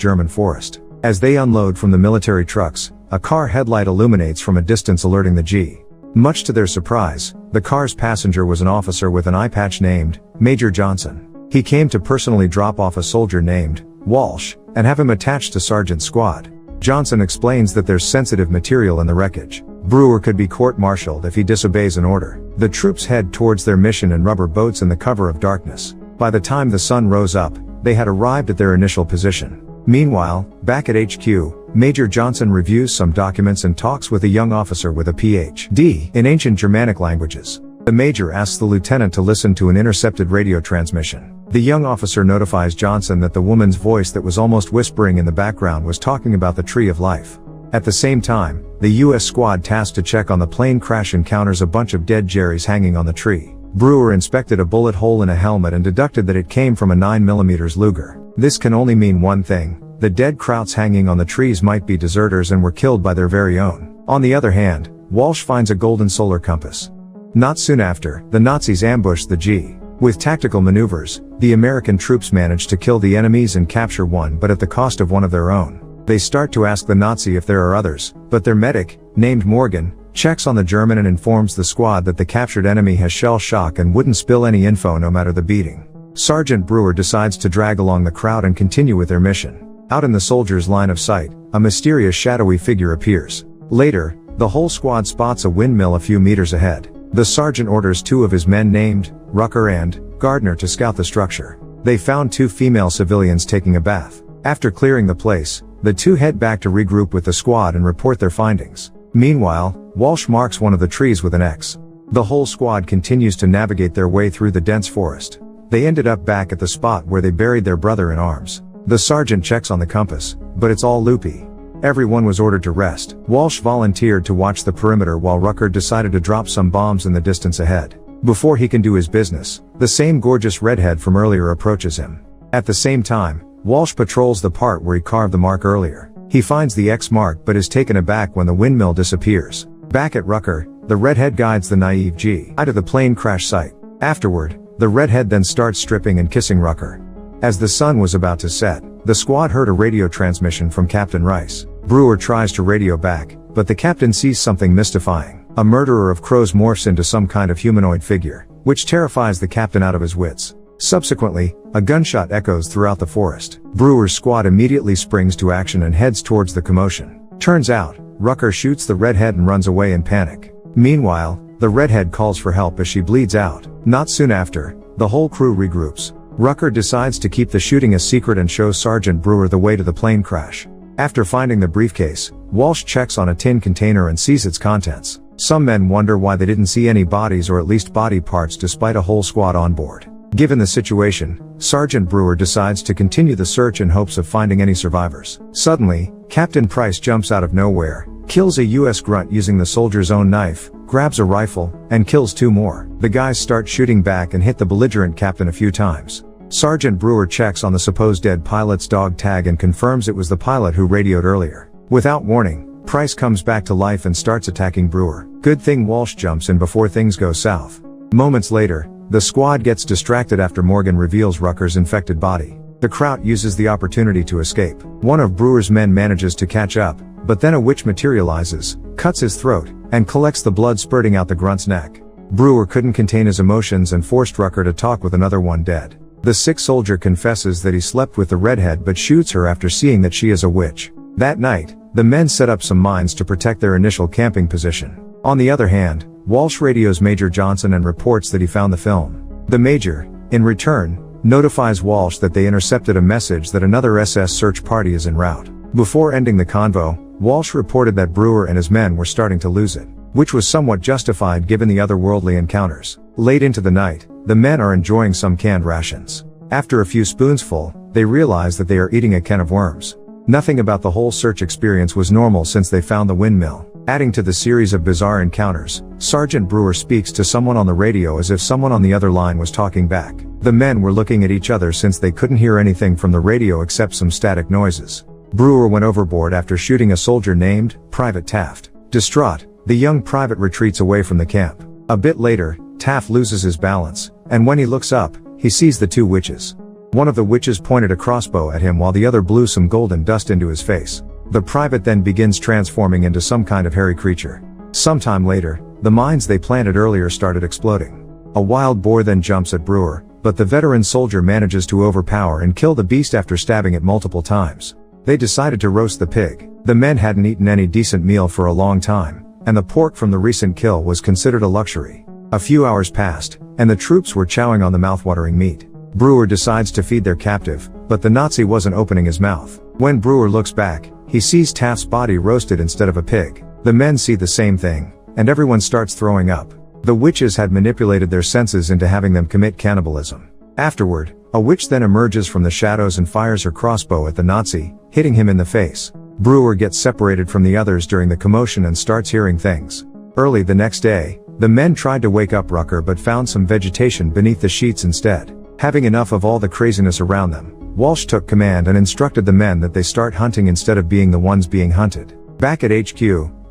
German forest. As they unload from the military trucks, a car headlight illuminates from a distance, alerting the G. Much to their surprise, the car's passenger was an officer with an eye patch named Major Johnson. He came to personally drop off a soldier named Walsh and have him attached to Sergeant's squad. Johnson explains that there's sensitive material in the wreckage. Brewer could be court-martialed if he disobeys an order. The troops head towards their mission in rubber boats in the cover of darkness. By the time the sun rose up, they had arrived at their initial position. Meanwhile, back at HQ, Major Johnson reviews some documents and talks with a young officer with a Ph.D. in ancient Germanic languages. The major asks the lieutenant to listen to an intercepted radio transmission. The young officer notifies Johnson that the woman's voice that was almost whispering in the background was talking about the Tree of Life. At the same time, the U.S. squad tasked to check on the plane crash encounters a bunch of dead Jerrys hanging on the tree. Brewer inspected a bullet hole in a helmet and deducted that it came from a 9mm Luger. This can only mean one thing: the dead Krauts hanging on the trees might be deserters and were killed by their very own. On the other hand, Walsh finds a golden solar compass. Not soon after, the Nazis ambushed the G. With tactical maneuvers, the American troops manage to kill the enemies and capture one, but at the cost of one of their own. They start to ask the Nazi if there are others, but their medic, named Morgan, checks on the German and informs the squad that the captured enemy has shell shock and wouldn't spill any info no matter the beating. Sergeant Brewer decides to drag along the crowd and continue with their mission. Out in the soldiers' line of sight, a mysterious shadowy figure appears. Later, the whole squad spots a windmill a few meters ahead. The sergeant orders two of his men named Rucker and Gardner to scout the structure. They found two female civilians taking a bath. After clearing the place, the two head back to regroup with the squad and report their findings. Meanwhile, Walsh marks one of the trees with an X. The whole squad continues to navigate their way through the dense forest. They ended up back at the spot where they buried their brother in arms. The sergeant checks on the compass, but it's all loopy. Everyone was ordered to rest. Walsh volunteered to watch the perimeter while Rucker decided to drop some bombs in the distance ahead. Before he can do his business, the same gorgeous redhead from earlier approaches him. At the same time, Walsh patrols the part where he carved the mark earlier. He finds the X mark but is taken aback when the windmill disappears. Back at Rucker, the redhead guides the naive G to the plane crash site. Afterward, the redhead then starts stripping and kissing Rucker. As the sun was about to set, the squad heard a radio transmission from Captain Rice. Brewer tries to radio back, but the captain sees something mystifying. A murderer of crows morphs into some kind of humanoid figure, which terrifies the captain out of his wits. Subsequently, a gunshot echoes throughout the forest. Brewer's squad immediately springs to action and heads towards the commotion. Turns out, Rucker shoots the redhead and runs away in panic. Meanwhile, the redhead calls for help as she bleeds out. Not soon after, the whole crew regroups. Rucker decides to keep the shooting a secret and shows Sergeant Brewer the way to the plane crash. After finding the briefcase, Walsh checks on a tin container and sees its contents. Some men wonder why they didn't see any bodies or at least body parts despite a whole squad on board. Given the situation, Sergeant Brewer decides to continue the search in hopes of finding any survivors. Suddenly, Captain Price jumps out of nowhere, kills a US grunt using the soldier's own knife, grabs a rifle, and kills two more. The guys start shooting back and hit the belligerent captain a few times. Sergeant Brewer checks on the supposed dead pilot's dog tag and confirms it was the pilot who radioed earlier. Without warning, Price comes back to life and starts attacking Brewer. Good thing Walsh jumps in before things go south. Moments later, the squad gets distracted after Morgan reveals Rucker's infected body. The Kraut uses the opportunity to escape. One of Brewer's men manages to catch up, but then a witch materializes, cuts his throat, and collects the blood spurting out the grunt's neck. Brewer couldn't contain his emotions and forced Rucker to talk with another one dead. The sick soldier confesses that he slept with the redhead but shoots her after seeing that she is a witch. That night, the men set up some mines to protect their initial camping position. On the other hand, Walsh radios Major Johnson and reports that he found the film. The Major, in return, notifies Walsh that they intercepted a message that another SS search party is en route. Before ending the convo, Walsh reported that Brewer and his men were starting to lose it, which was somewhat justified given the otherworldly encounters. Late into the night, the men are enjoying some canned rations. After a few spoonsful, they realize that they are eating a can of worms. Nothing about the whole search experience was normal since they found the windmill. Adding to the series of bizarre encounters, Sergeant Brewer speaks to someone on the radio as if someone on the other line was talking back. The men were looking at each other since they couldn't hear anything from the radio except some static noises. Brewer went overboard after shooting a soldier named Private Taft. Distraught, the young private retreats away from the camp. A bit later, Taft loses his balance, and when he looks up, he sees the two witches. One of the witches pointed a crossbow at him while the other blew some golden dust into his face. The private then begins transforming into some kind of hairy creature. Sometime later, the mines they planted earlier started exploding. A wild boar then jumps at Brewer, but the veteran soldier manages to overpower and kill the beast after stabbing it multiple times. They decided to roast the pig. The men hadn't eaten any decent meal for a long time, and the pork from the recent kill was considered a luxury. A few hours passed, and the troops were chowing on the mouth-watering meat. Brewer decides to feed their captive, but the Nazi wasn't opening his mouth. When Brewer looks back, he sees Taft's body roasted instead of a pig. The men see the same thing, and everyone starts throwing up. The witches had manipulated their senses into having them commit cannibalism. Afterward, a witch then emerges from the shadows and fires her crossbow at the Nazi, hitting him in the face. Brewer gets separated from the others during the commotion and starts hearing things. Early the next day, the men tried to wake up Rucker but found some vegetation beneath the sheets instead. Having enough of all the craziness around them, Walsh took command and instructed the men that they start hunting instead of being the ones being hunted. Back at HQ,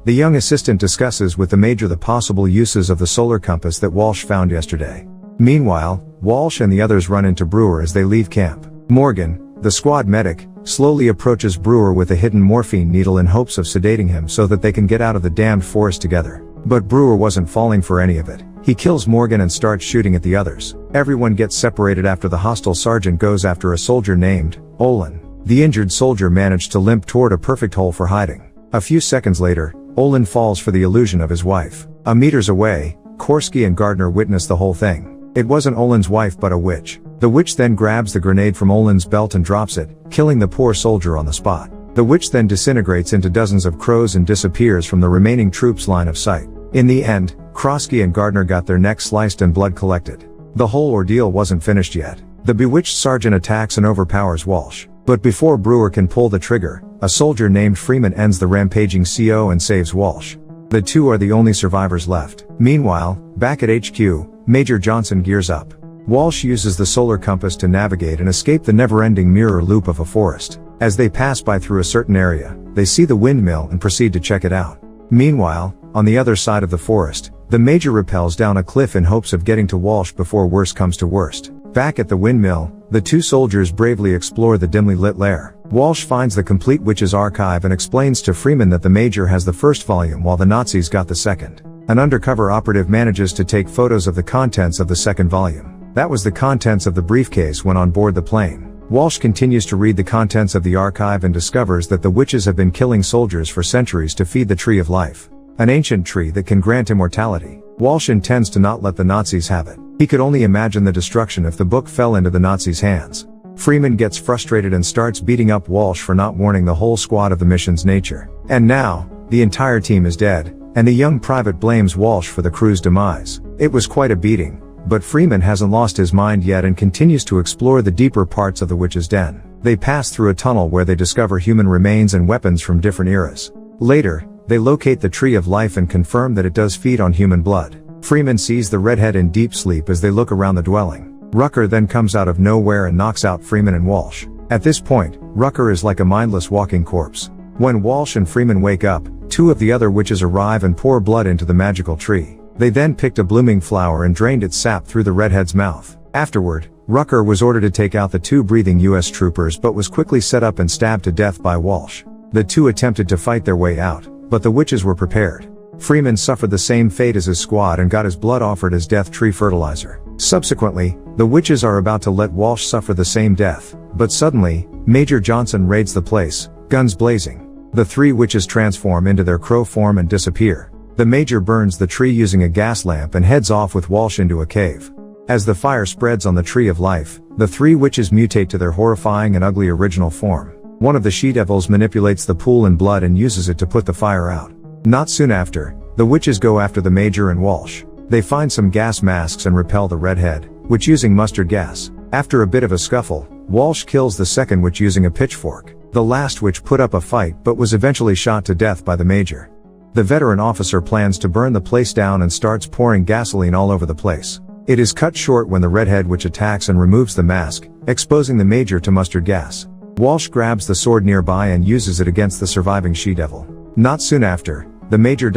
the young assistant discusses with the major the possible uses of the solar compass that Walsh found yesterday. Meanwhile, Walsh and the others run into Brewer as they leave camp. Morgan, the squad medic, slowly approaches Brewer with a hidden morphine needle in hopes of sedating him so that they can get out of the damned forest together. But Brewer wasn't falling for any of it. He kills Morgan and starts shooting at the others. Everyone gets separated after the hostile sergeant goes after a soldier named Olin. The injured soldier managed to limp toward a perfect hole for hiding. A few seconds later, Olin falls for the illusion of his wife. A meters away, Korsky and Gardner witness the whole thing. It wasn't Olin's wife but a witch. The witch then grabs the grenade from Olin's belt and drops it, killing the poor soldier on the spot. The witch then disintegrates into dozens of crows and disappears from the remaining troops' line of sight. In the end, Korsky and Gardner got their necks sliced and blood collected. The whole ordeal wasn't finished yet. The bewitched sergeant attacks and overpowers Walsh. But before Brewer can pull the trigger, a soldier named Freeman ends the rampaging CO and saves Walsh. The two are the only survivors left. Meanwhile, back at HQ, Major Johnson gears up. Walsh uses the solar compass to navigate and escape the never-ending mirror loop of a forest. As they pass by through a certain area, they see the windmill and proceed to check it out. Meanwhile, on the other side of the forest, the Major rappels down a cliff in hopes of getting to Walsh before worse comes to worst. Back at the windmill, the two soldiers bravely explore the dimly lit lair. Walsh finds the complete witch's archive and explains to Freeman that the Major has the first volume while the Nazis got the second. An undercover operative manages to take photos of the contents of the second volume. That was the contents of the briefcase when on board the plane. Walsh continues to read the contents of the archive and discovers that the witches have been killing soldiers for centuries to feed the Tree of Life. An ancient tree that can grant immortality. Walsh intends to not let the Nazis have it. He could only imagine the destruction if the book fell into the Nazis' hands. Freeman gets frustrated and starts beating up Walsh for not warning the whole squad of the mission's nature. And now, the entire team is dead, and the young private blames Walsh for the crew's demise. It was quite a beating, but Freeman hasn't lost his mind yet and continues to explore the deeper parts of the witch's den. They pass through a tunnel where they discover human remains and weapons from different eras. Later, they locate the Tree of Life and confirm that it does feed on human blood. Freeman sees the redhead in deep sleep as they look around the dwelling. Rucker then comes out of nowhere and knocks out Freeman and Walsh. At this point, Rucker is like a mindless walking corpse. When Walsh and Freeman wake up, two of the other witches arrive and pour blood into the magical tree. They then picked a blooming flower and drained its sap through the redhead's mouth. Afterward, Rucker was ordered to take out the two breathing US troopers but was quickly set up and stabbed to death by Walsh. The two attempted to fight their way out, but the witches were prepared. Freeman suffered the same fate as his squad and got his blood offered as death tree fertilizer. Subsequently, the witches are about to let Walsh suffer the same death, but suddenly, Major Johnson raids the place, guns blazing. The three witches transform into their crow form and disappear. The Major burns the tree using a gas lamp and heads off with Walsh into a cave. As the fire spreads on the Tree of Life, the three witches mutate to their horrifying and ugly original form. One of the she-devils manipulates the pool in blood and uses it to put the fire out. Not soon after, the witches go after the Major and Walsh. They find some gas masks and repel the redhead, witch using mustard gas. After a bit of a scuffle, Walsh kills the second witch using a pitchfork. The last witch put up a fight but was eventually shot to death by the Major. The veteran officer plans to burn the place down and starts pouring gasoline all over the place. It is cut short when the redhead witch attacks and removes the mask, exposing the Major to mustard gas. Walsh grabs the sword nearby and uses it against the surviving she-devil. Not soon after, the Major